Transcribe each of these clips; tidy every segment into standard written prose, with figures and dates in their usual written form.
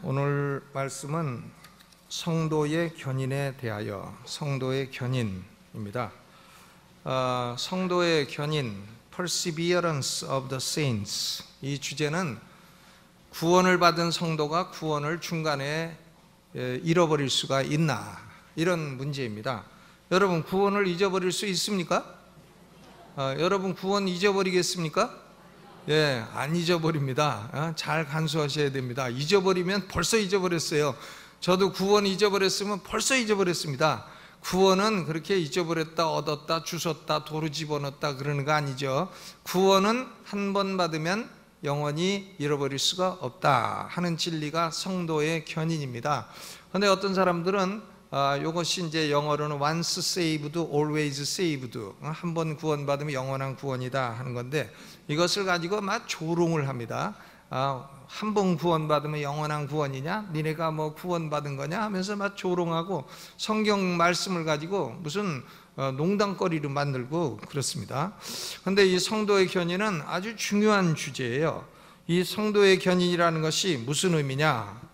오늘 말씀은 성도의 견인에 대하여, 성도의 견인입니다. 성도의 견인, Perseverance of the Saints, 이 주제는 구원을 받은 성도가 구원을 중간에 잃어버릴 수가 있나, 이런 문제입니다. 여러분, 구원을 잊어버릴 수 있습니까? 여러분, 구원 잊어버리겠습니까? 안 잊어버립니다. 잘 간수하셔야 됩니다. 잊어버리면 벌써 잊어버렸어요. 저도 구원 잊어버렸으면 벌써 잊어버렸습니다. 구원은 그렇게 잊어버렸다, 얻었다, 주웠다, 도로 집어넣었다 그러는 거 아니죠. 구원은 한 번 받으면 영원히 잃어버릴 수가 없다 하는 진리가 성도의 견인입니다. 그런데 어떤 사람들은 이것이 이제 영어로는 once saved, always saved, 한 번 구원받으면 영원한 구원이다 하는 건데, 이것을 가지고 막 조롱을 합니다. 한 번 구원받으면 영원한 구원이냐? 니네가 뭐 구원받은 거냐? 하면서 막 조롱하고 성경 말씀을 가지고 무슨 농담거리로 만들고 그렇습니다. 그런데 이 성도의 견인은 아주 중요한 주제예요. 이 성도의 견인이라는 것이 무슨 의미냐?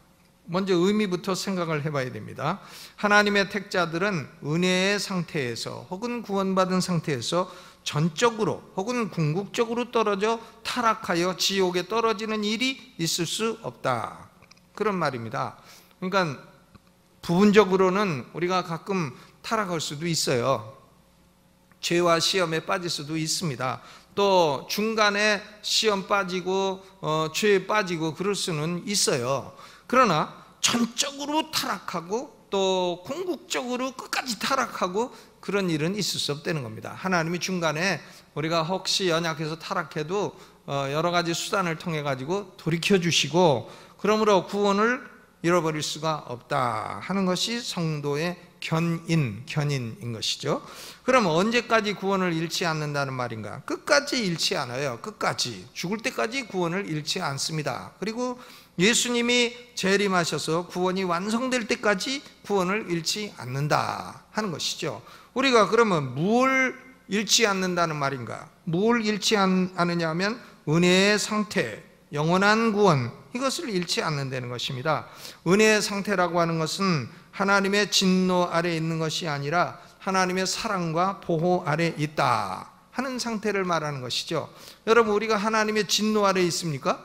먼저 의미부터 생각을 해봐야 됩니다. 하나님의 택자들은 은혜의 상태에서 혹은 구원받은 상태에서 전적으로 혹은 궁극적으로 떨어져 타락하여 지옥에 떨어지는 일이 있을 수 없다, 그런 말입니다. 그러니까 부분적으로는 우리가 가끔 타락할 수도 있어요. 죄와 시험에 빠질 수도 있습니다. 또 중간에 시험 빠지고 죄에 빠지고 그럴 수는 있어요. 그러나 전적으로 타락하고 또 궁극적으로 끝까지 타락하고 그런 일은 있을 수 없다는 겁니다. 하나님이 중간에 우리가 혹시 연약해서 타락해도 여러 가지 수단을 통해 가지고 돌이켜 주시고, 그러므로 구원을 잃어버릴 수가 없다 하는 것이 성도의 견인인 것이죠. 그럼 언제까지 구원을 잃지 않는다는 말인가? 끝까지 잃지 않아요. 끝까지, 죽을 때까지 구원을 잃지 않습니다. 그리고 예수님이 재림하셔서 구원이 완성될 때까지 구원을 잃지 않는다 하는 것이죠. 우리가 그러면 뭘 잃지 않는다는 말인가? 뭘 잃지 않느냐 하면 은혜의 상태, 영원한 구원, 이것을 잃지 않는다는 것입니다. 은혜의 상태라고 하는 것은 하나님의 진노 아래 있는 것이 아니라 하나님의 사랑과 보호 아래 있다 하는 상태를 말하는 것이죠. 여러분, 우리가 하나님의 진노 아래 있습니까?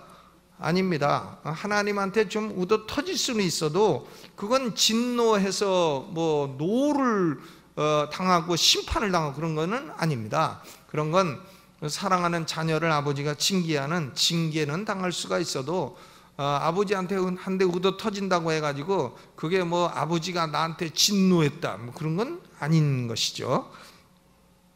아닙니다. 하나님한테 좀 우더 터질 수는 있어도 그건 진노해서 뭐 노를 당하고 심판을 당하고 그런 거는 아닙니다. 그런 건 사랑하는 자녀를 아버지가 징계하는 징계는 당할 수가 있어도 아버지한테 한 대 우더 터진다고 해가지고 그게 뭐 아버지가 나한테 진노했다 뭐 그런 건 아닌 것이죠.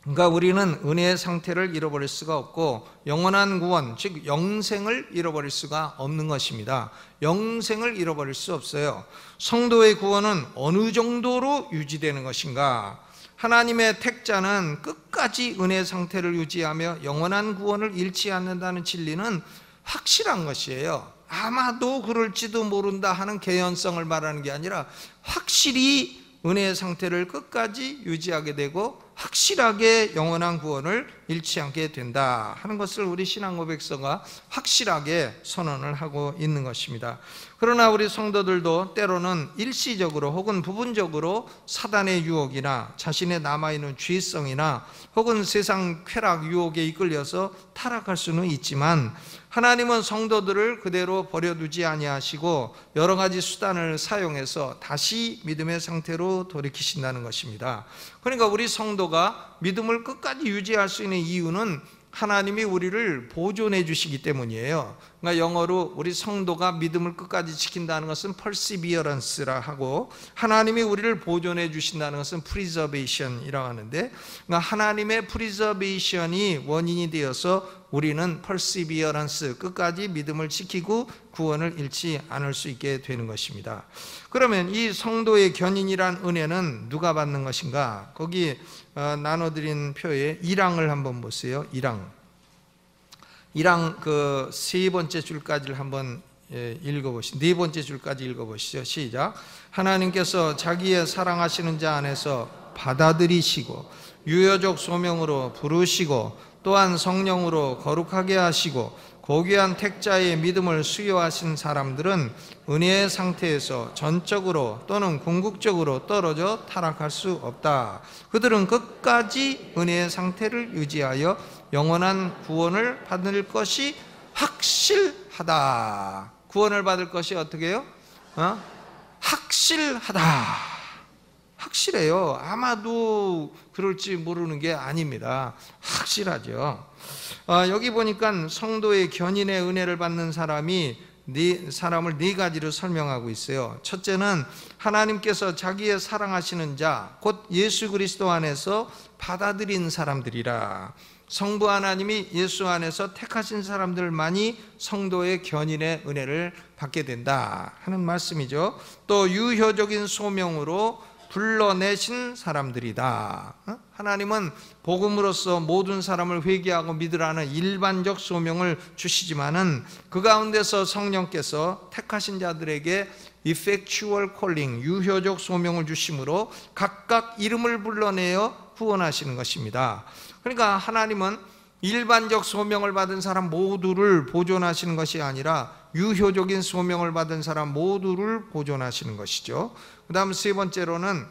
그러니까 우리는 은혜의 상태를 잃어버릴 수가 없고 영원한 구원, 즉 영생을 잃어버릴 수가 없는 것입니다. 영생을 잃어버릴 수 없어요. 성도의 구원은 어느 정도로 유지되는 것인가? 하나님의 택자는 끝까지 은혜의 상태를 유지하며 영원한 구원을 잃지 않는다는 진리는 확실한 것이에요. 아마도 그럴지도 모른다 하는 개연성을 말하는 게 아니라 확실히 은혜의 상태를 끝까지 유지하게 되고 확실하게 영원한 구원을 잃지 않게 된다 하는 것을 우리 신앙 고백서가 확실하게 선언을 하고 있는 것입니다. 그러나 우리 성도들도 때로는 일시적으로 혹은 부분적으로 사단의 유혹이나 자신의 남아있는 죄성이나 혹은 세상 쾌락 유혹에 이끌려서 타락할 수는 있지만, 하나님은 성도들을 그대로 버려두지 아니하시고 여러 가지 수단을 사용해서 다시 믿음의 상태로 돌이키신다는 것입니다. 그러니까 우리 성도가 믿음을 끝까지 유지할 수 있는 이유는 하나님이 우리를 보존해 주시기 때문이에요. 그러니까 영어로 우리 성도가 믿음을 끝까지 지킨다는 것은 perseverance라 하고, 하나님이 우리를 보존해 주신다는 것은 preservation이라고 하는데, 그러니까 하나님의 preservation이 원인이 되어서 우리는 perseverance, 끝까지 믿음을 지키고 구원을 잃지 않을 수 있게 되는 것입니다. 그러면 이 성도의 견인이란 은혜는 누가 받는 것인가? 거기 나눠드린 표에 1항을 한번 보세요. 1항 그 세 번째 줄까지를 한번 읽어보시죠. 네 번째 줄까지 읽어보시죠. 시작. 하나님께서 자기의 사랑하시는 자 안에서 받아들이시고 유효적 소명으로 부르시고 또한 성령으로 거룩하게 하시고 고귀한 택자의 믿음을 수여하신 사람들은 은혜의 상태에서 전적으로 또는 궁극적으로 떨어져 타락할 수 없다. 그들은 끝까지 은혜의 상태를 유지하여 영원한 구원을 받을 것이 확실하다. 구원을 받을 것이 어떻게 해요? 확실하다. 확실해요. 아마도 그럴지 모르는 게 아닙니다. 확실하죠. 여기 보니까 성도의 견인의 은혜를 받는 사람을 네 가지로 설명하고 있어요. 첫째는 하나님께서 자기의 사랑하시는 자, 곧 예수 그리스도 안에서 받아들인 사람들이라. 성부 하나님이 예수 안에서 택하신 사람들만이 성도의 견인의 은혜를 받게 된다 하는 말씀이죠. 또 유효적인 소명으로 불러내신 사람들이다. 하나님은 복음으로써 모든 사람을 회개하고 믿으라는 일반적 소명을 주시지만은 그 가운데서 성령께서 택하신 자들에게 effectual calling, 유효적 소명을 주심으로 각각 이름을 불러내어 구원하시는 것입니다. 그러니까 하나님은 일반적 소명을 받은 사람 모두를 보존하시는 것이 아니라 유효적인 소명을 받은 사람 모두를 보존하시는 것이죠. 그 다음 세 번째로는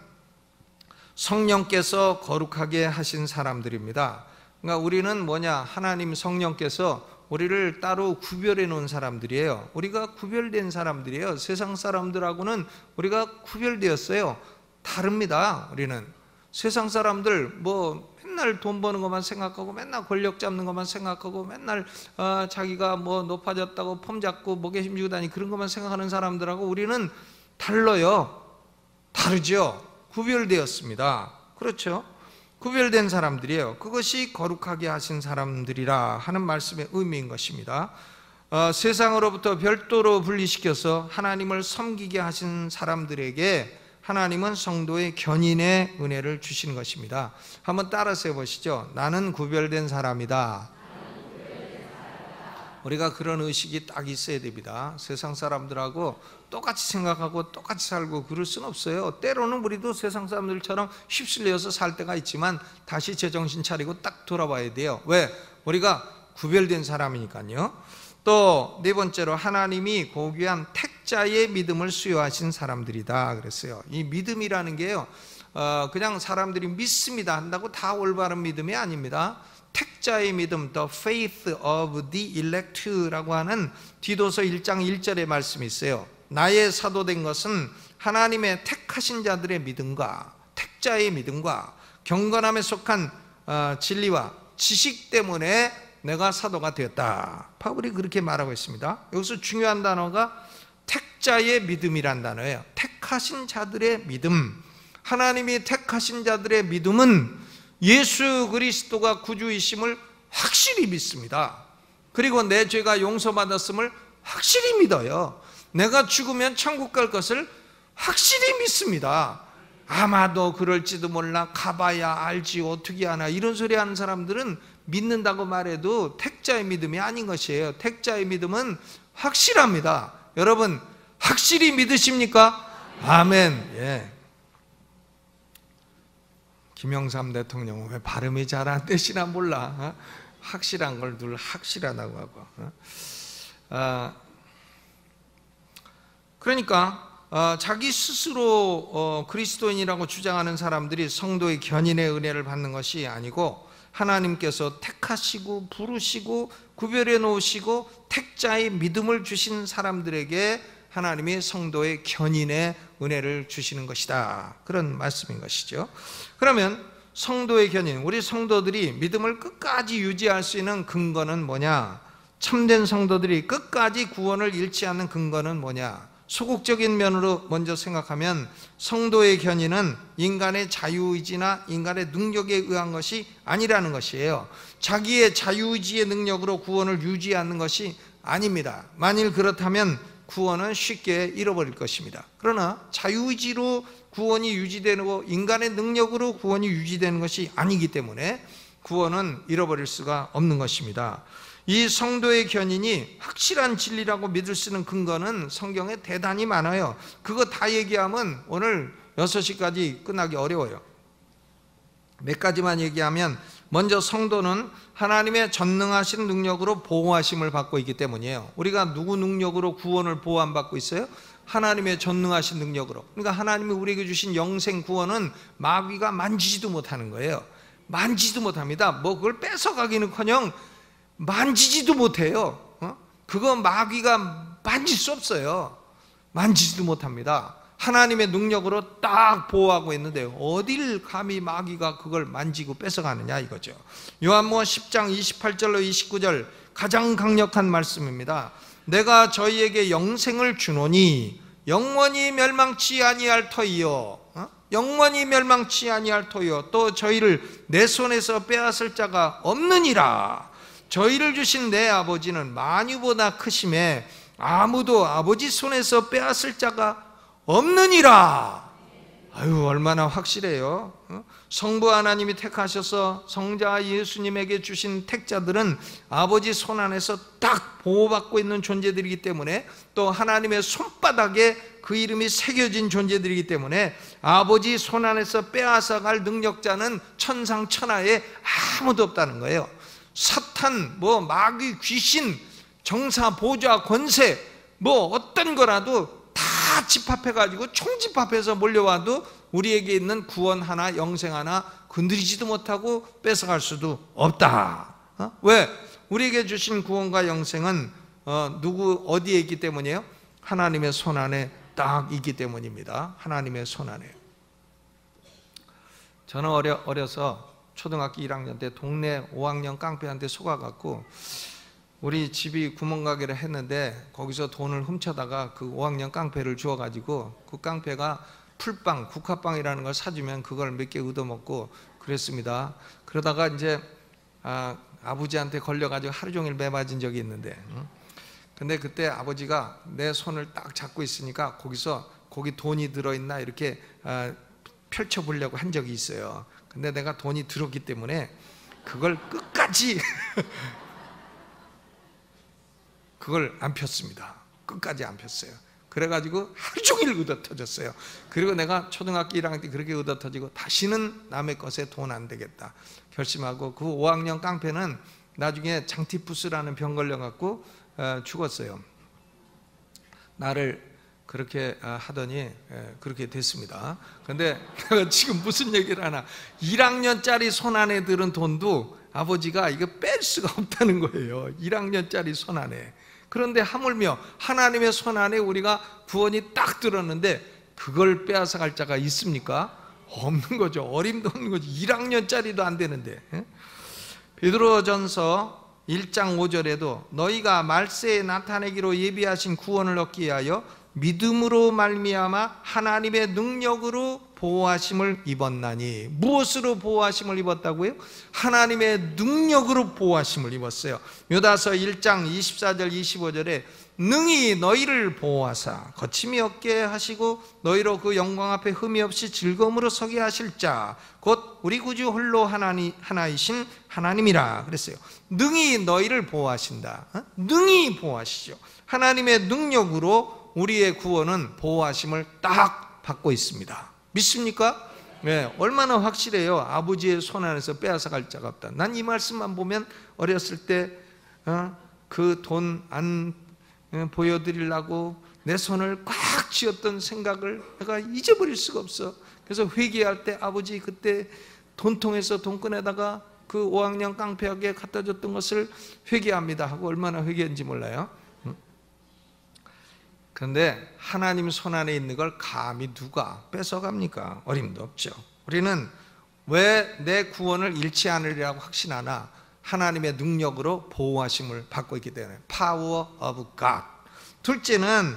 성령께서 거룩하게 하신 사람들입니다. 그러니까 우리는 하나님 성령께서 우리를 따로 구별해 놓은 사람들이에요. 우리가 구별된 사람들이에요. 세상 사람들하고는 우리가 구별되었어요. 다릅니다. 우리는 세상 사람들 맨날 돈 버는 것만 생각하고 맨날 권력 잡는 것만 생각하고 맨날 자기가 높아졌다고 폼 잡고 목에 힘주고 다니 그런 것만 생각하는 사람들하고 우리는 달라요. 다르죠. 구별되었습니다. 그렇죠. 구별된 사람들이에요. 그것이 거룩하게 하신 사람들이라 하는 말씀의 의미인 것입니다. 세상으로부터 별도로 분리시켜서 하나님을 섬기게 하신 사람들에게 하나님은 성도의 견인의 은혜를 주시는 것입니다. 한번 따라서 해보시죠. 나는 구별된 사람이다. 우리가 그런 의식이 딱 있어야 됩니다. 세상 사람들하고 똑같이 생각하고 똑같이 살고 그럴 수는 없어요. 때로는 우리도 세상 사람들처럼 휩쓸려서 살 때가 있지만 다시 제정신 차리고 딱 돌아봐야 돼요. 왜? 우리가 구별된 사람이니까요. 또 네 번째로 하나님이 고귀한 택자의 믿음을 수여하신 사람들이다 그랬어요. 이 믿음이라는 게요, 그냥 사람들이 믿습니다 한다고 다 올바른 믿음이 아닙니다. 택자의 믿음, the faith of the elect라고 하는 디도서 1장 1절의 말씀이 있어요. 나의 사도된 것은 하나님의 택하신 자들의 믿음과 택자의 믿음과 경건함에 속한 진리와 지식 때문에 내가 사도가 되었다. 바울이 그렇게 말하고 있습니다. 여기서 중요한 단어가 택자의 믿음이란 단어예요. 택하신 자들의 믿음. 하나님이 택하신 자들의 믿음은 예수 그리스도가 구주이심을 확실히 믿습니다. 그리고 내 죄가 용서받았음을 확실히 믿어요. 내가 죽으면 천국 갈 것을 확실히 믿습니다. 아마도 그럴지도 몰라, 가봐야 알지 어떻게 하나, 이런 소리 하는 사람들은 믿는다고 말해도 택자의 믿음이 아닌 것이에요. 택자의 믿음은 확실합니다. 여러분 확실히 믿으십니까? 아멘. 예. 김영삼 대통령은 왜 발음이 잘 안 되시나 몰라. 확실한 걸 늘 확실하다고 하고. 그러니까 자기 스스로 그리스도인이라고 주장하는 사람들이 성도의 견인의 은혜를 받는 것이 아니고 하나님께서 택하시고 부르시고 구별해 놓으시고 택자의 믿음을 주신 사람들에게 하나님이 성도의 견인의 은혜를 주시는 것이다. 그런 말씀인 것이죠. 그러면 성도의 견인, 우리 성도들이 믿음을 끝까지 유지할 수 있는 근거는 뭐냐? 참된 성도들이 끝까지 구원을 잃지 않는 근거는 뭐냐? 소극적인 면으로 먼저 생각하면 성도의 견인은 인간의 자유의지나 인간의 능력에 의한 것이 아니라는 것이에요. 자기의 자유의지의 능력으로 구원을 유지하는 것이 아닙니다. 만일 그렇다면 구원은 쉽게 잃어버릴 것입니다. 그러나 자유의지로 구원이 유지되고 인간의 능력으로 구원이 유지되는 것이 아니기 때문에 구원은 잃어버릴 수가 없는 것입니다. 이 성도의 견인이 확실한 진리라고 믿을 수 있는 근거는 성경에 대단히 많아요. 그거 다 얘기하면 오늘 6시까지 끝나기 어려워요. 몇 가지만 얘기하면 먼저 성도는 하나님의 전능하신 능력으로 보호하심을 받고 있기 때문이에요. 우리가 누구 능력으로 구원을 보호받고 있어요? 하나님의 전능하신 능력으로. 그러니까 하나님이 우리에게 주신 영생 구원은 마귀가 만지지도 못하는 거예요. 만지지도 못합니다. 뭐 그걸 뺏어가기는커녕 만지지도 못해요. 그거 마귀가 만질 수 없어요. 만지지도 못합니다. 하나님의 능력으로 딱 보호하고 있는데 어딜 감히 마귀가 그걸 만지고 뺏어가느냐 이거죠. 요한복음 10장 28절로 29절 가장 강력한 말씀입니다. 내가 저희에게 영생을 주노니 영원히 멸망치 아니할 터이요, 영원히 멸망치 아니할 터이요, 또 저희를 내 손에서 빼앗을 자가 없느니라. 저희를 주신 내 아버지는 만유보다 크심에 아무도 아버지 손에서 빼앗을 자가 없느니라. 아유, 얼마나 확실해요. 성부 하나님이 택하셔서 성자 예수님에게 주신 택자들은 아버지 손 안에서 딱 보호받고 있는 존재들이기 때문에, 또 하나님의 손바닥에 그 이름이 새겨진 존재들이기 때문에 아버지 손 안에서 빼앗아갈 능력자는 천상천하에 아무도 없다는 거예요. 사탄, 뭐 마귀, 귀신, 정사, 보좌, 권세, 뭐 어떤 거라도 다 집합해가지고 총집합해서 몰려와도 우리에게 있는 구원 하나, 영생 하나 건드리지도 못하고 뺏어갈 수도 없다. 왜? 우리에게 주신 구원과 영생은 어디에 있기 때문이에요? 하나님의 손 안에 딱 있기 때문입니다. 하나님의 손 안에. 저는 어려서 초등학교 1학년 때 동네 5학년 깡패한테 속아갖고 우리 집이 구멍가게를 했는데 거기서 돈을 훔쳐다가 그 5학년 깡패를 주워가지고 그 깡패가 풀빵, 국화빵이라는 걸 사주면 그걸 몇 개 얻어먹고 그랬습니다. 그러다가 이제 아버지한테 걸려가지고 하루 종일 매맞은 적이 있는데, 근데 그때 아버지가 내 손을 딱 잡고 있으니까 거기 돈이 들어있나 이렇게 펼쳐보려고 한 적이 있어요. 근데 내가 돈이 들었기 때문에 그걸 끝까지 그걸 안 폈습니다. 끝까지 안 폈어요. 그래가지고 하루 종일 얻어터졌어요. 그리고 내가 초등학교 1학년 때 그렇게 얻어터지고 다시는 남의 것에 돈 안 되겠다 결심하고, 그 5학년 깡패는 나중에 장티푸스라는 병 걸려갖고 죽었어요. 나를 그렇게 하더니 그렇게 됐습니다. 근데 내가 지금 무슨 얘기를 하나, 1학년짜리 손 안에 들은 돈도 아버지가 이거 뺄 수가 없다는 거예요. 1학년짜리 손 안에. 그런데 하물며 하나님의 손 안에 우리가 구원이 딱 들었는데 그걸 빼앗아갈 자가 있습니까? 없는 거죠. 어림도 없는 거죠. 1학년짜리도 안 되는데. 베드로전서 1장 5절에도 너희가 말세에 나타내기로 예비하신 구원을 얻기 위하여 믿음으로 말미암아 하나님의 능력으로 보호하심을 입었나니. 무엇으로 보호하심을 입었다고요? 하나님의 능력으로 보호하심을 입었어요. 요다서 1장 24절 25절에 능히 너희를 보호하사 거침이 없게 하시고 너희로 그 영광 앞에 흠이 없이 즐거움으로 서게 하실 자 곧 우리 구주 홀로 하나이신 하나님이라 그랬어요. 능히 너희를 보호하신다. 능히 보호하시죠. 하나님의 능력으로 우리의 구원은 보호하심을 딱 받고 있습니다. 믿습니까? 네, 얼마나 확실해요. 아버지의 손 안에서 빼앗아갈 자가 없다. 난 이 말씀만 보면 어렸을 때 그 돈 안 보여드리려고 내 손을 꽉 쥐었던 생각을 내가 잊어버릴 수가 없어. 그래서 회개할 때 아버지 그때 돈통에서 돈 꺼내다가 그 5학년 깡패에게 갖다 줬던 것을 회개합니다 하고 얼마나 회개했는지 몰라요. 그런데 하나님 손 안에 있는 걸 감히 누가 뺏어갑니까? 어림도 없죠. 우리는 왜 내 구원을 잃지 않으리라고 확신하나? 하나님의 능력으로 보호하심을 받고 있기 때문에. Power of God. 둘째는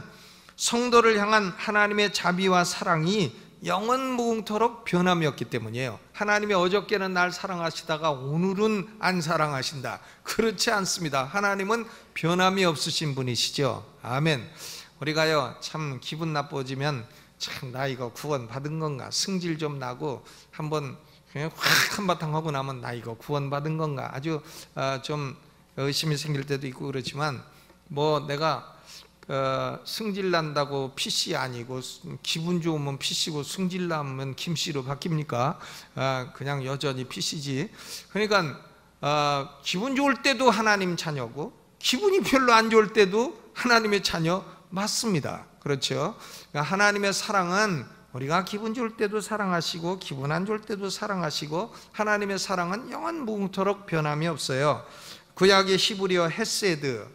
성도를 향한 하나님의 자비와 사랑이 영원 무궁토록 변함이 없기 때문이에요. 하나님이 어저께는 날 사랑하시다가 오늘은 안 사랑하신다. 그렇지 않습니다. 하나님은 변함이 없으신 분이시죠. 아멘. 우리가요 참 기분 나빠지면 참 나 이거 구원 받은 건가 승질 좀 나고 한번 그냥 확 한바탕 하고 나면 나 이거 구원 받은 건가 아주 좀 의심이 생길 때도 있고 그렇지만, 뭐 내가 승질 난다고 PC 아니고 기분 좋으면 PC고 승질 나면 김씨로 바뀝니까? 그냥 여전히 PC지. 그러니까 기분 좋을 때도 하나님 자녀고 기분이 별로 안 좋을 때도 하나님의 자녀 맞습니다. 그렇죠? 그러니까 하나님의 사랑은 우리가 기분 좋을 때도 사랑하시고 기분 안 좋을 때도 사랑하시고 하나님의 사랑은 영원 무궁토록 변함이 없어요. 구약의 히브리어 헤세드,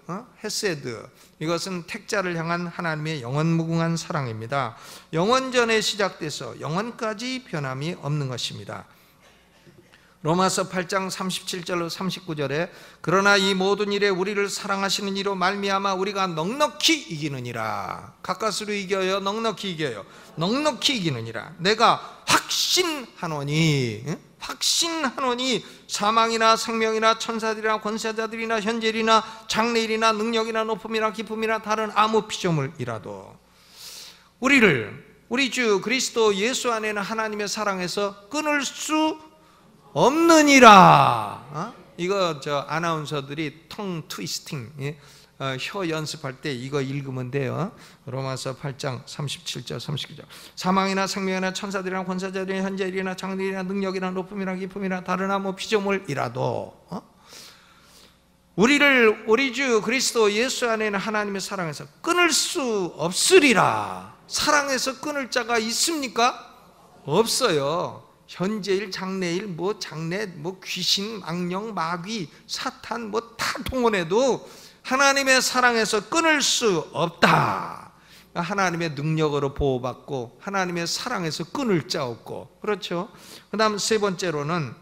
헤세드, 이것은 택자를 향한 하나님의 영원 무궁한 사랑입니다. 영원전에 시작돼서 영원까지 변함이 없는 것입니다. 로마서 8장 37절로 39절에 그러나 이 모든 일에 우리를 사랑하시는 이로 말미암아 우리가 넉넉히 이기느니라. 가까스로 이겨요? 넉넉히 이겨요? 넉넉히 이기느니라. 내가 확신하노니 사망이나 생명이나 천사들이나 권세자들이나 현재일이나 장래일이나 능력이나 높음이나 깊음이나 다른 아무 피조물이라도 우리 주 그리스도 예수 안에는 하나님의 사랑에서 끊을 수 없느니라. 이거 아나운서들이 텅 트위스팅, 혀 연습할 때 이거 읽으면 돼요. 로마서 8장 37절 39절. 사망이나 생명이나 천사들이나 권세자들이나 현재일이나 장래일이나 능력이나 높음이나 깊음이나 다른 아무 피조물이라도 우리 주 그리스도 예수 안에는 하나님의 사랑에서 끊을 수 없으리라. 사랑에서 끊을 자가 있습니까? 없어요. 현재일, 장래일, 장래, 귀신, 망령, 마귀, 사탄 다 동원해도 하나님의 사랑에서 끊을 수 없다. 하나님의 능력으로 보호받고 하나님의 사랑에서 끊을 자 없고. 그렇죠? 그 다음 세 번째로는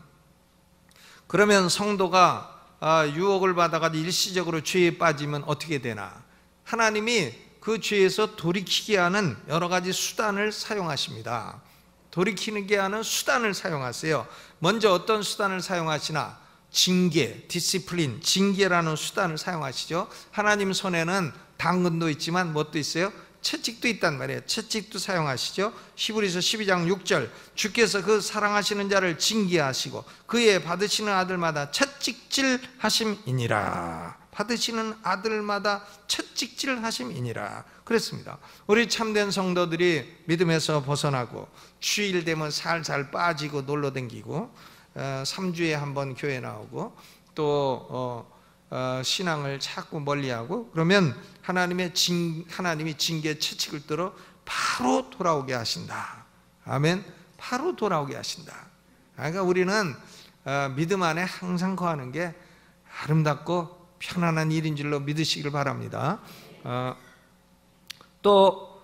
그러면 성도가 유혹을 받아가 일시적으로 죄에 빠지면 어떻게 되나? 하나님이 그 죄에서 돌이키게 하는 여러 가지 수단을 사용하십니다. 돌이키게 하는 수단을 사용하세요. 먼저 어떤 수단을 사용하시나? 징계, 디시플린, 징계라는 수단을 사용하시죠. 하나님 손에는 당근도 있지만 뭣도 있어요? 채찍도 있단 말이에요. 채찍도 사용하시죠. 히브리서 12장 6절 주께서 그 사랑하시는 자를 징계하시고 그의 받으시는 아들마다 채찍질 하심이니라. 받으시는 아들마다 채찍질 하심이니라 그랬습니다. 우리 참된 성도들이 믿음에서 벗어나고 주일 되면 살살 빠지고 놀러 다니고 3주에 한 번 교회 나오고 또 신앙을 자꾸 멀리하고 그러면 하나님이 징계 채찍을 들어 바로 돌아오게 하신다. 아멘. 바로 돌아오게 하신다. 그러니까 우리는 믿음 안에 항상 거하는 게 아름답고 편안한 일인 줄로 믿으시길 바랍니다. 또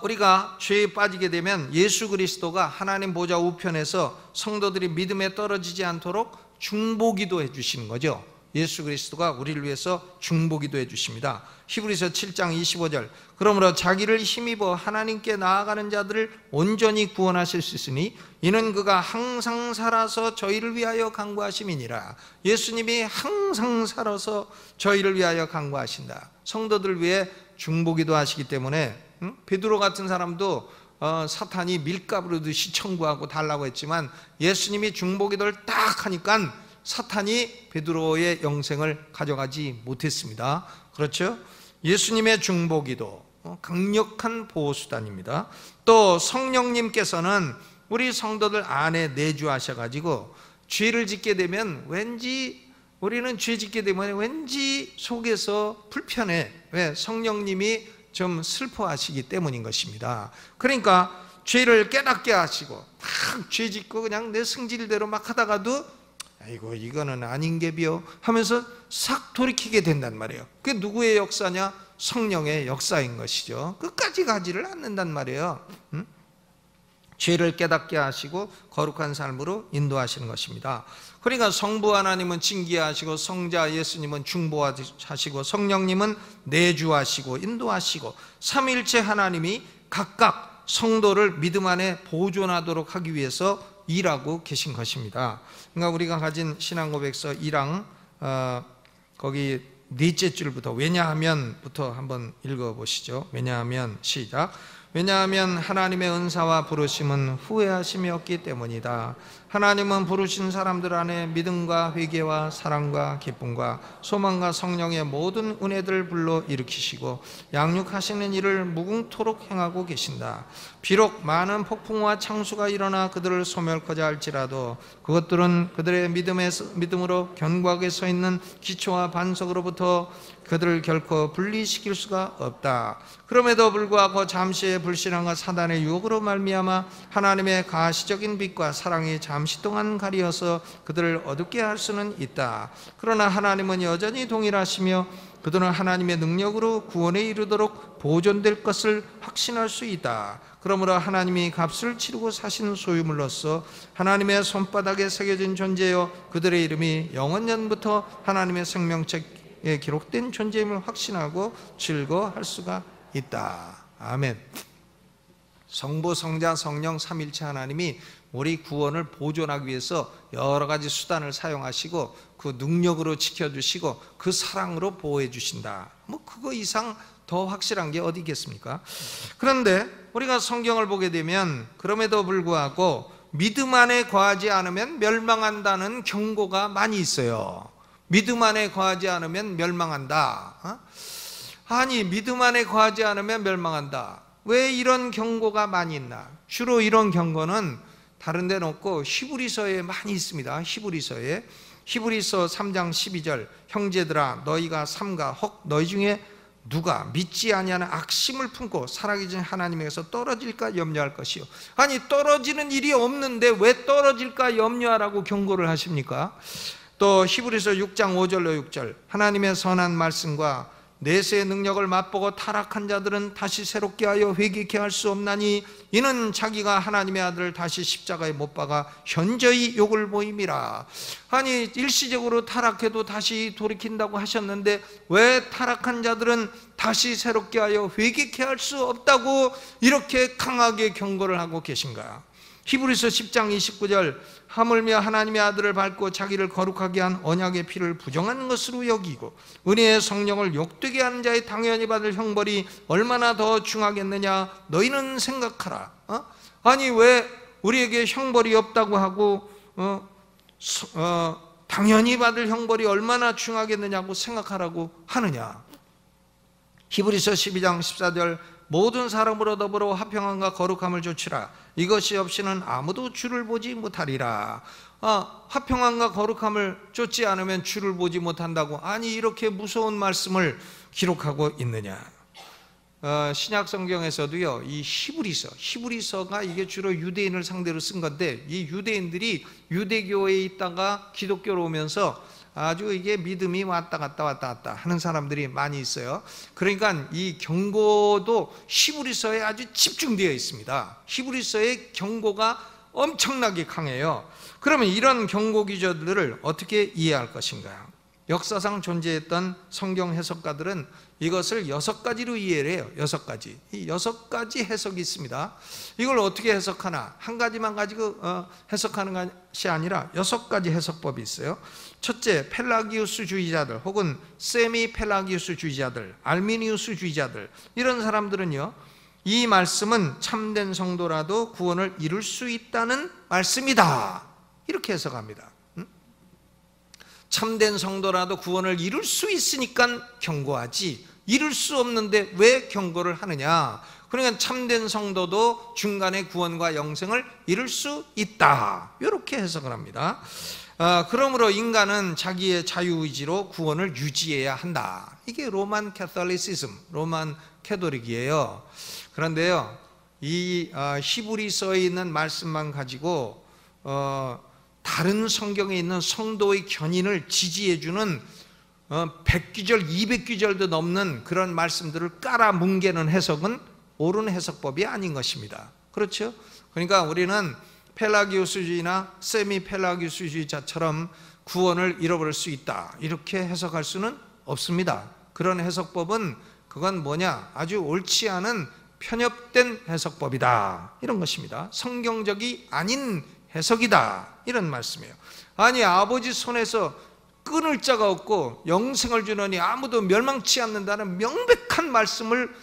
우리가 죄에 빠지게 되면 예수 그리스도가 하나님 보좌 우편에서 성도들이 믿음에 떨어지지 않도록 중보기도 해주시는 거죠. 예수 그리스도가 우리를 위해서 중보기도 해주십니다. 히브리서 7장 25절 그러므로 자기를 힘입어 하나님께 나아가는 자들을 온전히 구원하실 수 있으니 이는 그가 항상 살아서 저희를 위하여 간구하심이니라. 예수님이 항상 살아서 저희를 위하여 간구하신다. 성도들 위해 중보기도 하시기 때문에 베드로 같은 사람도 사탄이 밀가루로 듯이 청구하고 달라고 했지만 예수님이 중보기도를 딱 하니까 사탄이 베드로의 영생을 가져가지 못했습니다. 그렇죠? 예수님의 중보기도 강력한 보호수단입니다. 또 성령님께서는 우리 성도들 안에 내주하셔가지고 죄를 짓게 되면 우리는 죄 짓게 되면 왠지 속에서 불편해. 왜? 성령님이 좀 슬퍼하시기 때문인 것입니다. 그러니까 죄를 깨닫게 하시고 막 죄 짓고 그냥 내 승질대로 막 하다가도 아이고 이거는 아닌 게비요 하면서 싹 돌이키게 된단 말이에요. 그게 누구의 역사냐? 성령의 역사인 것이죠. 끝까지 가지를 않는단 말이에요. 죄를 깨닫게 하시고 거룩한 삶으로 인도하시는 것입니다. 그러니까 성부 하나님은 징계하시고 성자 예수님은 중보하시고 성령님은 내주하시고 인도하시고 삼위일체 하나님이 각각 성도를 믿음 안에 보존하도록 하기 위해서 일하고 계신 것입니다. 그러니까 우리가 가진 신앙고백서 1장 거기 넷째 줄부터 왜냐하면부터 한번 읽어보시죠. 왜냐하면 시작. 왜냐하면 하나님의 은사와 부르심은 후회하심이 없기 때문이다. 하나님은 부르신 사람들 안에 믿음과 회개와 사랑과 기쁨과 소망과 성령의 모든 은혜들을 불러 일으키시고 양육하시는 일을 무궁토록 행하고 계신다. 비록 많은 폭풍과 창수가 일어나 그들을 소멸하고자 할지라도 그것들은 그들의 믿음으로 견고하게 서 있는 기초와 반석으로부터 그들을 결코 분리시킬 수가 없다. 그럼에도 불구하고 잠시의 불신앙과 사단의 유혹으로 말미암아 하나님의 가시적인 빛과 사랑이 잠시 동안 가리어서 그들을 어둡게 할 수는 있다. 그러나 하나님은 여전히 동일하시며 그들은 하나님의 능력으로 구원에 이르도록 보존될 것을 확신할 수 있다. 그러므로 하나님이 값을 치르고 사신 소유물로서 하나님의 손바닥에 새겨진 존재여 그들의 이름이 영원전부터 하나님의 생명책에 기록된 존재임을 확신하고 즐거워할 수가 있다. 아멘. 성부, 성자, 성령 삼일체 하나님이 우리 구원을 보존하기 위해서 여러 가지 수단을 사용하시고 그 능력으로 지켜주시고 그 사랑으로 보호해 주신다. 뭐 그거 이상 더 확실한 게 어디 있겠습니까? 그런데 우리가 성경을 보게 되면 그럼에도 불구하고 믿음 안에 거하지 않으면 멸망한다는 경고가 많이 있어요. 믿음 안에 거하지 않으면 멸망한다. 아니, 믿음 안에 거하지 않으면 멸망한다. 왜 이런 경고가 많이 있나? 주로 이런 경고는 다른 데는 없고 히브리서에 많이 있습니다. 히브리서 3장 12절 형제들아 너희가 삼가 혹 너희 중에 누가 믿지 아니하는 악심을 품고 살아계신 하나님에게서 떨어질까 염려할 것이요. 아니, 떨어지는 일이 없는데 왜 떨어질까 염려하라고 경고를 하십니까? 또 히브리서 6장 5절로 6절 하나님의 선한 말씀과 내세의 능력을 맛보고 타락한 자들은 다시 새롭게 하여 회개케 할 수 없나니 이는 자기가 하나님의 아들을 다시 십자가에 못 박아 현저히 욕을 보임이라. 아니, 일시적으로 타락해도 다시 돌이킨다고 하셨는데 왜 타락한 자들은 다시 새롭게 하여 회개케 할 수 없다고 이렇게 강하게 경고를 하고 계신가? 히브리서 10장 29절 하물며 하나님의 아들을 밟고 자기를 거룩하게 한 언약의 피를 부정한 것으로 여기고 은혜의 성령을 욕되게 하는 자의 당연히 받을 형벌이 얼마나 더 중하겠느냐 너희는 생각하라. 아니, 왜 우리에게 형벌이 없다고 하고 당연히 받을 형벌이 얼마나 중하겠느냐고 생각하라고 하느냐. 히브리서 12장 14절 모든 사람으로 더불어 화평함과 거룩함을 좇으라. 이것이 없이는 아무도 주를 보지 못하리라. 화평함과 거룩함을 좇지 않으면 주를 보지 못한다고. 아니, 이렇게 무서운 말씀을 기록하고 있느냐. 신약 성경에서도요, 이 히브리서가 이게 주로 유대인을 상대로 쓴 건데 이 유대인들이 유대교에 있다가 기독교로 오면서 아주 이게 믿음이 왔다 갔다 하는 사람들이 많이 있어요. 그러니까 이 경고도 히브리서에 아주 집중되어 있습니다. 히브리서의 경고가 엄청나게 강해요. 그러면 이런 경고 기저들을 어떻게 이해할 것인가? 역사상 존재했던 성경 해석가들은 이것을 6가지로 이해를 해요. 6가지. 이 6가지 해석이 있습니다. 이걸 어떻게 해석하나? 한 가지만 가지고 해석하는 것이 아니라 6가지 해석법이 있어요. 첫째, 펠라기우스주의자들 혹은 세미펠라기우스주의자들, 알미니우스주의자들, 이런 사람들은요, 이 말씀은 참된 성도라도 구원을 이룰 수 있다는 말씀이다, 이렇게 해석합니다. 참된 성도라도 구원을 이룰 수 있으니까 경고하지, 이룰 수 없는데 왜 경고를 하느냐. 그러니까 참된 성도도 중간에 구원과 영생을 이룰 수 있다, 이렇게 해석을 합니다. 그러므로 인간은 자기의 자유의지로 구원을 유지해야 한다. 이게 로만 캐톨리시즘, 로만 캐토릭이에요. 그런데요, 이 히브리서에 있는 말씀만 가지고 다른 성경에 있는 성도의 견인을 지지해주는 100귀절, 200귀절도 넘는 그런 말씀들을 깔아 뭉개는 해석은 옳은 해석법이 아닌 것입니다. 그렇죠? 그러니까 우리는 펠라기우스주의나 세미펠라기우스주의자처럼 구원을 잃어버릴 수 있다, 이렇게 해석할 수는 없습니다. 그런 해석법은 그건 뭐냐? 아주 옳지 않은 편협된 해석법이다, 이런 것입니다. 성경적이 아닌 해석이다, 이런 말씀이에요. 아니, 아버지 손에서 끊을 자가 없고 영생을 주느니 아무도 멸망치 않는다는 명백한 말씀을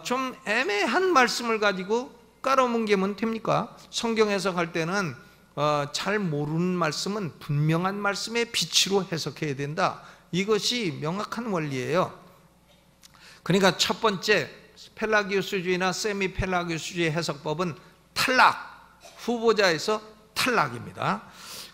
좀 애매한 말씀을 가지고 깔아뭉개면 됩니까? 성경 해석할 때는 잘 모르는 말씀은 분명한 말씀의 빛으로 해석해야 된다. 이것이 명확한 원리예요. 그러니까 첫 번째 펠라기우스주의나 세미 펠라기우스주의 해석법은 탈락, 후보자에서 탈락입니다.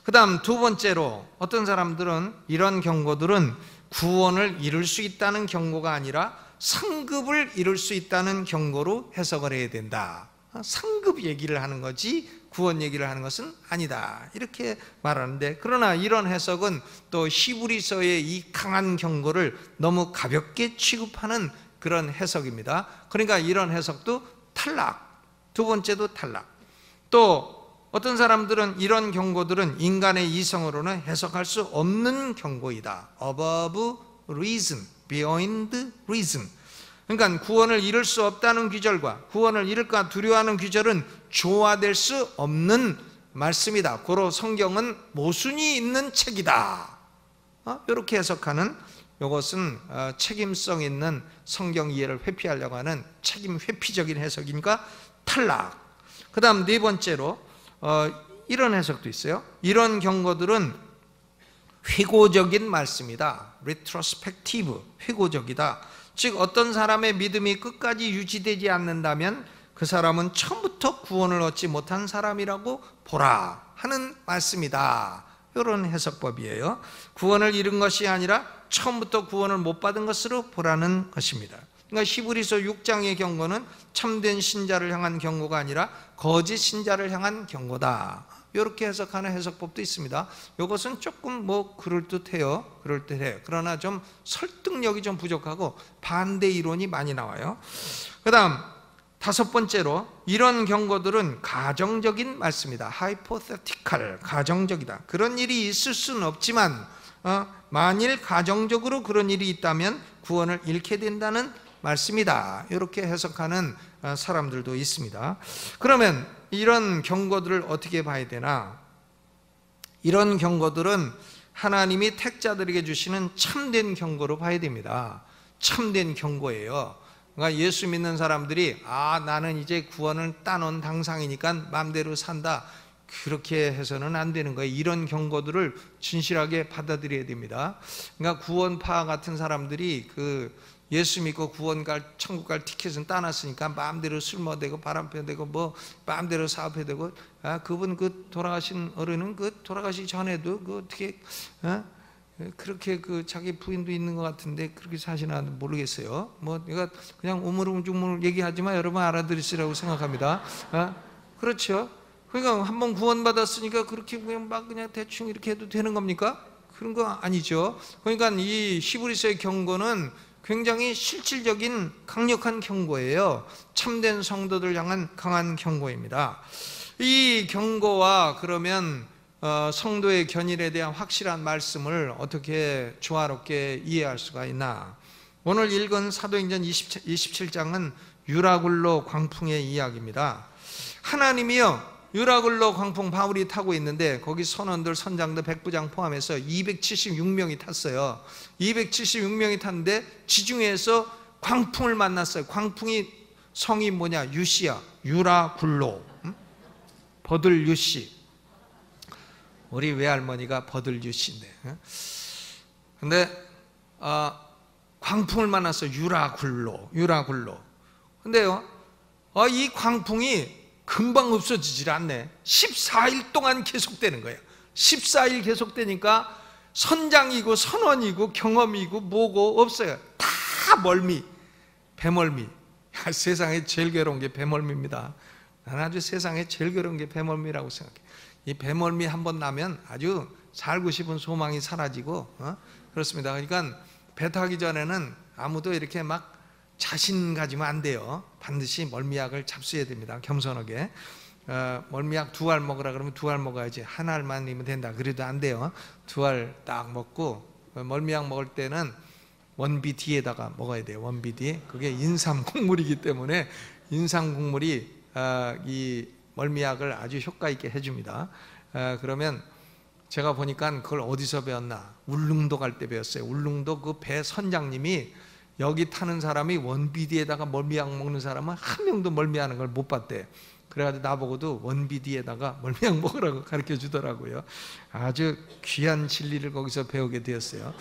그 다음 두 번째로 어떤 사람들은 이런 경고들은 구원을 이룰 수 있다는 경고가 아니라 상급을 이룰 수 있다는 경고로 해석을 해야 된다. 상급 얘기를 하는 거지 구원 얘기를 하는 것은 아니다, 이렇게 말하는데, 그러나 이런 해석은 또 히브리서의 이 강한 경고를 너무 가볍게 취급하는 그런 해석입니다. 그러니까 이런 해석도 탈락, 두 번째도 탈락. 또 어떤 사람들은 이런 경고들은 인간의 이성으로는 해석할 수 없는 경고이다. above reason, beyond reason. 그러니까 구원을 이룰 수 없다는 귀절과 구원을 이룰까 두려워하는 귀절은 조화될 수 없는 말씀이다. 고로 성경은 모순이 있는 책이다. 이렇게 해석하는, 이것은 책임성 있는 성경 이해를 회피하려고 하는 책임 회피적인 해석이니까 탈락. 그 다음 네 번째로 이런 해석도 있어요. 이런 경고들은 회고적인 말씀이다. retrospective, 회고적이다. 즉 어떤 사람의 믿음이 끝까지 유지되지 않는다면 그 사람은 처음부터 구원을 얻지 못한 사람이라고 보라 하는 말씀이다. 이런 해석법이에요. 구원을 잃은 것이 아니라 처음부터 구원을 못 받은 것으로 보라는 것입니다. 그러니까 히브리서 6장의 경고는 참된 신자를 향한 경고가 아니라 거짓 신자를 향한 경고다. 이렇게 해석하는 해석법도 있습니다. 이것은 조금 그럴듯해요. 그러나 좀 설득력이 좀 부족하고 반대 이론이 많이 나와요. 그 다음 다섯 번째로 이런 경고들은 가정적인 말씀이다. hypothetical, 가정적이다. 그런 일이 있을 수는 없지만 만일 가정적으로 그런 일이 있다면 구원을 잃게 된다는 말씀이다. 이렇게 해석하는 사람들도 있습니다. 그러면 이런 경고들을 어떻게 봐야 되나? 이런 경고들은 하나님이 택자들에게 주시는 참된 경고로 봐야 됩니다. 참된 경고예요. 그러니까 예수 믿는 사람들이 나는 이제 구원을 따놓은 당상이니까 마음대로 산다, 그렇게 해서는 안 되는 거예요. 이런 경고들을 진실하게 받아들여야 됩니다. 그러니까 구원파 같은 사람들이 예수 믿고 천국 갈 티켓은 따놨으니까 마음대로 술 먹어대고 바람 피워대고 마음대로 사업해도 되고, 그분 돌아가신 어른은 돌아가시기 전에도 어떻게 그렇게 자기 부인도 있는 것 같은데 그렇게 사시나 모르겠어요. 내가 그냥 우물우물 얘기하지만 여러분 알아들으시라고 생각합니다. 그렇죠? 그러니까 한번 구원받았으니까 그렇게 그냥 대충 이렇게 해도 되는 겁니까? 그런 거 아니죠. 그러니까 이 히브리서의 경고는 굉장히 실질적인 강력한 경고예요. 참된 성도들 향한 강한 경고입니다. 이 경고와 그러면 성도의 견일에 대한 확실한 말씀을 어떻게 조화롭게 이해할 수가 있나? 오늘 읽은 사도행전 27장은 유라굴로 광풍의 이야기입니다. 하나님이요, 유라굴로 광풍 바울이 타고 있는데 거기 선원들, 선장들, 백부장 포함해서 276명이 탔어요. 276명이 탔는데 지중해에서 광풍을 만났어요. 광풍이 성이 뭐냐? 유시야. 유라굴로. 버들유시. 우리 외할머니가 버들유시인데. 근데 광풍을 만났어요. 유라굴로. 근데요, 이 광풍이 금방 없어지질 않네. 14일 동안 계속되는 거예요. 14일 계속되니까 선장이고 선원이고 경험이고 뭐고 없어요. 다 멀미, 배멀미. 세상에 제일 괴로운 게 배멀미입니다. 나는 아주 세상에 제일 괴로운 게 배멀미라고 생각해. 이 배멀미 한번 나면 아주 살고 싶은 소망이 사라지고 그렇습니다. 그러니까 배 타기 전에는 아무도 이렇게 막 자신 가지면 안 돼요. 반드시 멀미약을 잡수셔야 됩니다. 겸손하게. 멀미약 2알 먹으라 그러면 2알 먹어야지. 한 알만이면 된다. 그래도 안 돼요. 2알 딱 먹고, 멀미약 먹을 때는 원비 뒤에다가 먹어야 돼요. 원비 뒤에. 그게 인삼 국물이기 때문에 인삼 국물이 이 멀미약을 아주 효과 있게 해줍니다. 그러면 제가 보니까 그걸 어디서 배웠나? 울릉도 갈 때 배웠어요. 울릉도 그 배 선장님이 여기 타는 사람이 원비디에다가 멀미약 먹는 사람은 한 명도 멀미하는 걸 못 봤대. 그래가지고 나보고도 원비디에다가 멀미약 먹으라고 가르쳐 주더라고요. 아주 귀한 진리를 거기서 배우게 되었어요.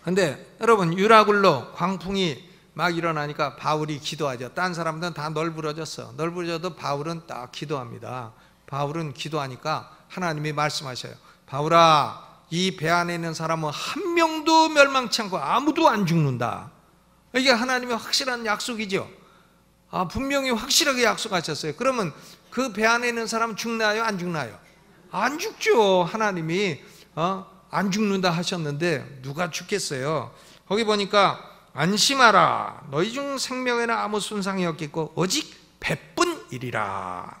근데 여러분, 유라굴로 광풍이 막 일어나니까 바울이 기도하죠. 딴 사람들은 다 널브러졌어. 널브러져도 바울은 딱 기도합니다. 바울은 기도하니까 하나님이 말씀하셔요. 바울아, 이 배 안에 있는 사람은 한 명도 멸망치 않고 아무도 안 죽는다. 이게 하나님의 확실한 약속이죠. 분명히 확실하게 약속하셨어요. 그러면 그 배 안에 있는 사람 죽나요? 안 죽나요? 안 죽죠. 하나님이 안 죽는다 하셨는데 누가 죽겠어요? 거기 보니까 안심하라. 너희 중 생명에는 아무 손상이 없겠고 오직 배뿐이리라.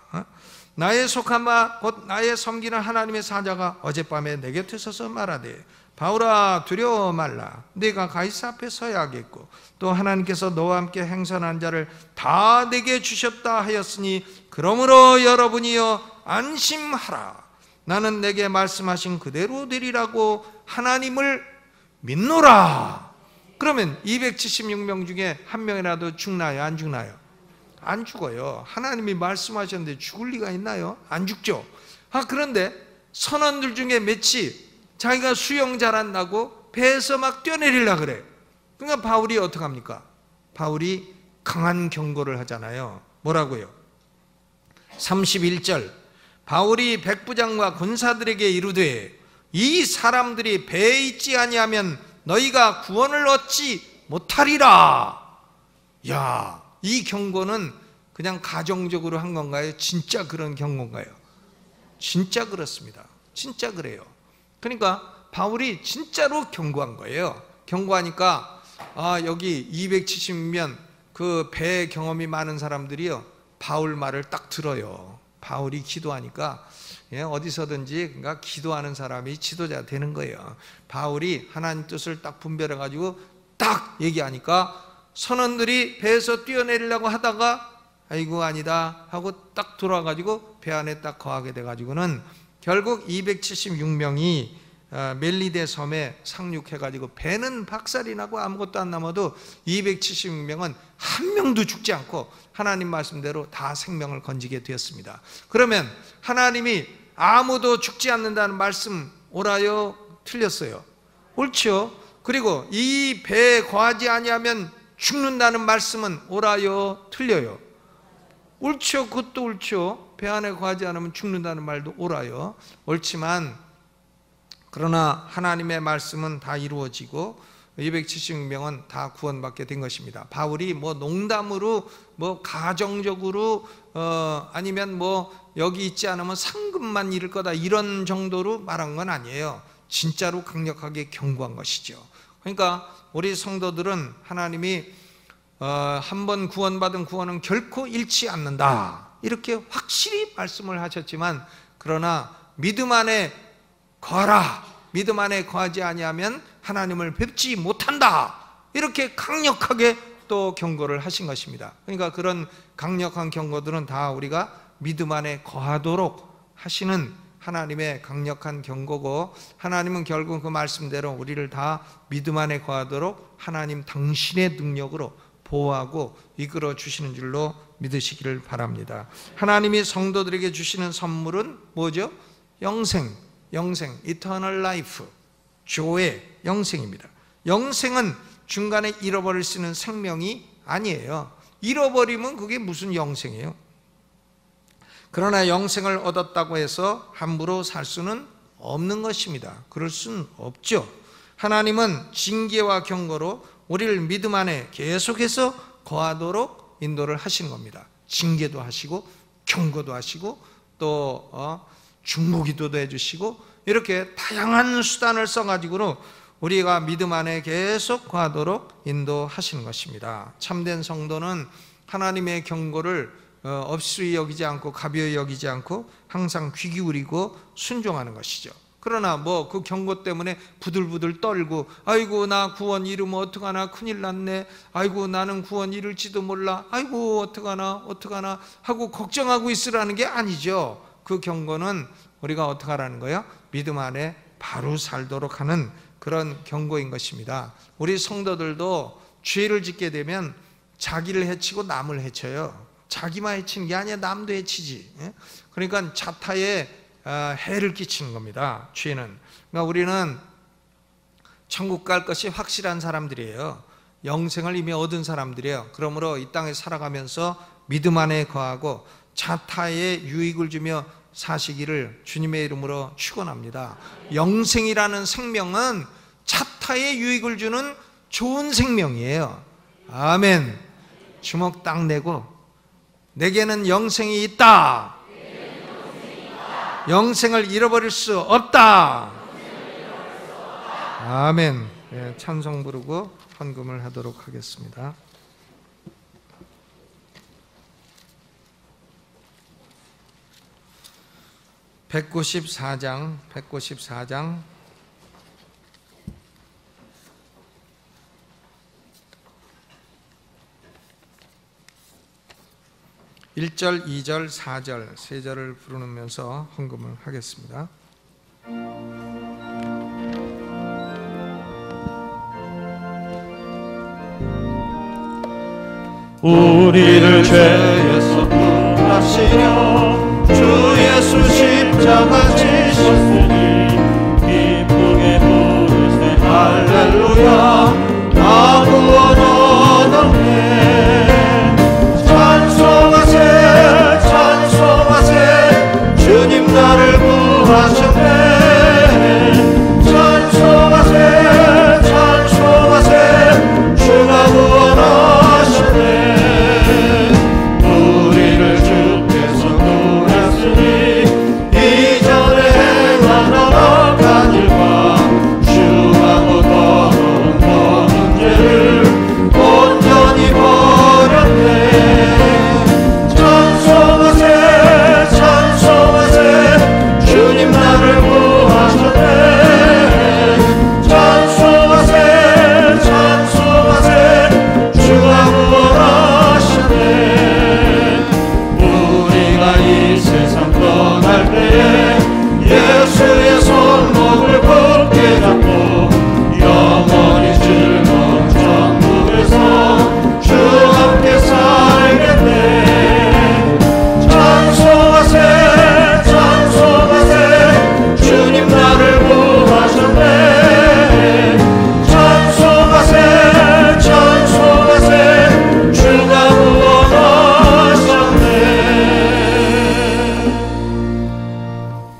나의 속한 바 곧 나의 섬기는 하나님의 사자가 어젯밤에 내 곁에 서서 말하되 바울아 두려워 말라. 네가 가이사 앞에 서야겠고 또 하나님께서 너와 함께 행선한 자를 다 내게 주셨다 하였으니 그러므로 여러분이여 안심하라. 나는 내게 말씀하신 그대로 되리라고 하나님을 믿노라. 그러면 276명 중에 한 명이라도 죽나요? 안 죽나요? 안 죽어요. 하나님이 말씀하셨는데 죽을 리가 있나요? 안 죽죠. 그런데 선원들 중에 몇이 자기가 수영 잘한다고 배에서 막 뛰어내리려고 그래. 그러니까 바울이 어떡합니까? 바울이 강한 경고를 하잖아요. 뭐라고요? 31절 바울이 백부장과 군사들에게 이르되 이 사람들이 배에 있지 아니하면 너희가 구원을 얻지 못하리라. 야, 이 경고는 그냥 가정적으로 한 건가요? 진짜 그런 경고인가요? 진짜 그렇습니다. 진짜 그래요. 그러니까 바울이 진짜로 경고한 거예요. 경고하니까 여기 270면 그 배 경험이 많은 사람들이요 바울 말을 딱 들어요. 바울이 기도하니까 어디서든지 그러니까 기도하는 사람이 지도자 되는 거예요. 바울이 하나님 뜻을 딱 분별해 가지고 딱 얘기하니까 선원들이 배에서 뛰어내리려고 하다가 아이고 아니다 하고 딱 돌아가지고 배 안에 딱 거하게 돼가지고는 결국 276명이 멜리데 섬에 상륙해가지고 배는 박살이 나고 아무것도 안 남아도 276명은 한 명도 죽지 않고 하나님 말씀대로 다 생명을 건지게 되었습니다. 그러면 하나님이 아무도 죽지 않는다는 말씀 옳아요? 틀렸어요? 옳죠. 그리고 이 배에 거하지 아니하면 죽는다는 말씀은 옳아요? 틀려요? 옳죠. 그것도 옳죠. 배 안에 거하지 않으면 죽는다는 말도 옳아요. 옳지만 그러나 하나님의 말씀은 다 이루어지고 276명은 다 구원받게 된 것입니다. 바울이 뭐 농담으로 뭐 가정적으로 아니면 뭐 여기 있지 않으면 상급만 잃을 거다 이런 정도로 말한 건 아니에요. 진짜로 강력하게 경고한 것이죠. 그러니까 우리 성도들은 하나님이 한 번 구원받은 구원은 결코 잃지 않는다 이렇게 확실히 말씀을 하셨지만 그러나 믿음 안에 거하라, 믿음 안에 거하지 아니하면 하나님을 뵙지 못한다 이렇게 강력하게 또 경고를 하신 것입니다. 그러니까 그런 강력한 경고들은 다 우리가 믿음 안에 거하도록 하시는 하나님의 강력한 경고고 하나님은 결국 그 말씀대로 우리를 다 믿음 안에 거하도록 하나님 당신의 능력으로 보호하고 이끌어 주시는 줄로 믿으시기를 바랍니다. 하나님이 성도들에게 주시는 선물은 뭐죠? 영생, eternal life, 조의 영생입니다. 영생은 중간에 잃어버릴 수 있는 생명이 아니에요. 잃어버리면 그게 무슨 영생이에요? 그러나 영생을 얻었다고 해서 함부로 살 수는 없는 것입니다. 그럴 수는 없죠. 하나님은 징계와 경고로 우리를 믿음 안에 계속해서 거하도록 인도를 하시는 겁니다. 징계도 하시고 경고도 하시고 또 중보기도도 해주시고 이렇게 다양한 수단을 써가지고 우리가 믿음 안에 계속 거하도록 인도하시는 것입니다. 참된 성도는 하나님의 경고를 없이 여기지 않고 가벼이 여기지 않고 항상 귀 기울이고 순종하는 것이죠. 그러나 뭐 그 경고 때문에 부들부들 떨고 아이고 나 구원 잃으면 어떡하나 큰일 났네, 아이고 나는 구원 잃을지도 몰라, 아이고 어떡하나 하고 걱정하고 있으라는 게 아니죠. 그 경고는 우리가 어떻게 하라는 거예요? 믿음 안에 바로 살도록 하는 그런 경고인 것입니다. 우리 성도들도 죄를 짓게 되면 자기를 해치고 남을 해쳐요. 자기만 해치는 게 아니라 남도 해치지. 그러니까 자타에 해를 끼치는 겁니다. 죄는. 그러니까 우리는 천국 갈 것이 확실한 사람들이에요. 영생을 이미 얻은 사람들이에요. 그러므로 이 땅에 살아가면서 믿음 안에 거하고 자타에 유익을 주며 사시기를 주님의 이름으로 축원합니다. 영생이라는 생명은 자타에 유익을 주는 좋은 생명이에요. 아멘. 주먹 딱 내고 내게는 영생이 있다. 영생을 잃어버릴 수 없다. 아멘. 예, 찬송 부르고 헌금을 하도록 하겠습니다. (194장) 1절, 2절, 4절 세 절을 부르면서 헌금을 하겠습니다. 우리를 죄에서 구하시려 주 예수 십자가 지셨으니 기쁘게 부르세 할렐루야 나 구원 얻었네. 찬송하세 찬송하세 주님 나를 구하셨네. 찬송하세 찬송하세 주가 구원하셨네.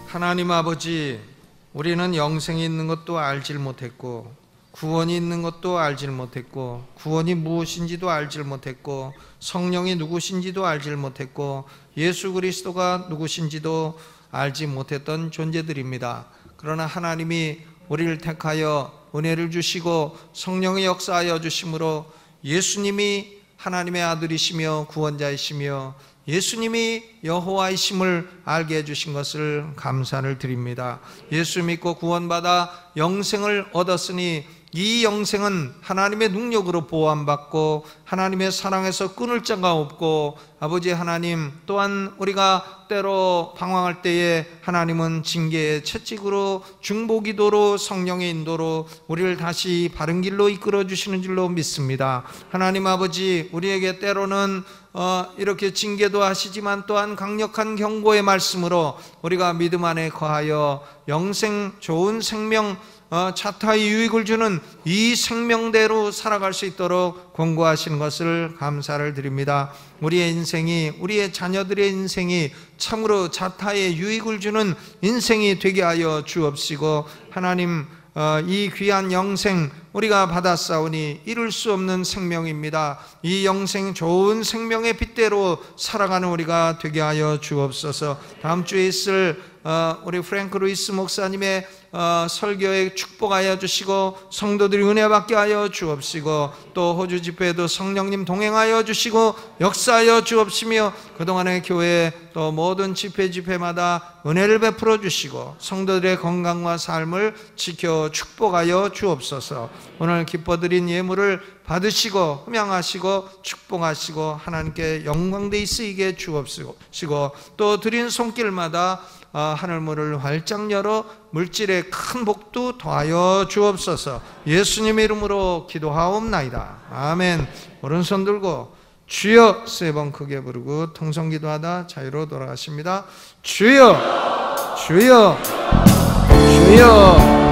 하나님 아버지, 우리는 영생이 있는 것도 알질 못했고 구원이 있는 것도 알질 못했고 구원이 무엇인지도 알질 못했고 성령이 누구신지도 알질 못했고 예수 그리스도가 누구신지도 알지 못했던 존재들입니다. 그러나 하나님이 우리를 택하여 은혜를 주시고 성령의 역사하여 주심으로 예수님이 하나님의 아들이시며 구원자이시며 예수님이 여호와이심을 알게 해주신 것을 감사를 드립니다. 예수 믿고 구원받아 영생을 얻었으니 이 영생은 하나님의 능력으로 보호받고 하나님의 사랑에서 끊을 자가 없고 아버지 하나님 또한 우리가 때로 방황할 때에 하나님은 징계의 채찍으로 중보기도로 성령의 인도로 우리를 다시 바른 길로 이끌어 주시는 줄로 믿습니다. 하나님 아버지, 우리에게 때로는 이렇게 징계도 하시지만 또한 강력한 경고의 말씀으로 우리가 믿음 안에 거하여 영생 좋은 생명 자타의 유익을 주는 이 생명대로 살아갈 수 있도록 권고하시는 것을 감사를 드립니다. 우리의 인생이, 우리의 자녀들의 인생이 참으로 자타의 유익을 주는 인생이 되게 하여 주옵시고 하나님, 이 귀한 영생 우리가 받았사오니 이룰 수 없는 생명입니다. 이 영생 좋은 생명의 빛대로 살아가는 우리가 되게 하여 주옵소서. 다음 주에 있을 우리 프랭크 루이스 목사님의 설교에 축복하여 주시고 성도들이 은혜 받게 하여 주옵시고 또 호주 집회에도 성령님 동행하여 주시고 역사하여 주옵시며 그동안의 교회 또 모든 집회마다 은혜를 베풀어 주시고 성도들의 건강과 삶을 지켜 축복하여 주옵소서. 오늘 기뻐드린 예물을 받으시고 흠양하시고 축복하시고 하나님께 영광되이 쓰이게 주옵시고 또 드린 손길마다 하늘문을 활짝 열어 물질의 큰 복도 더하여 주옵소서. 예수님의 이름으로 기도하옵나이다. 아멘. 오른손 들고 주여 세 번 크게 부르고 통성기도하다 자유로 돌아가십니다. 주여 주여 주여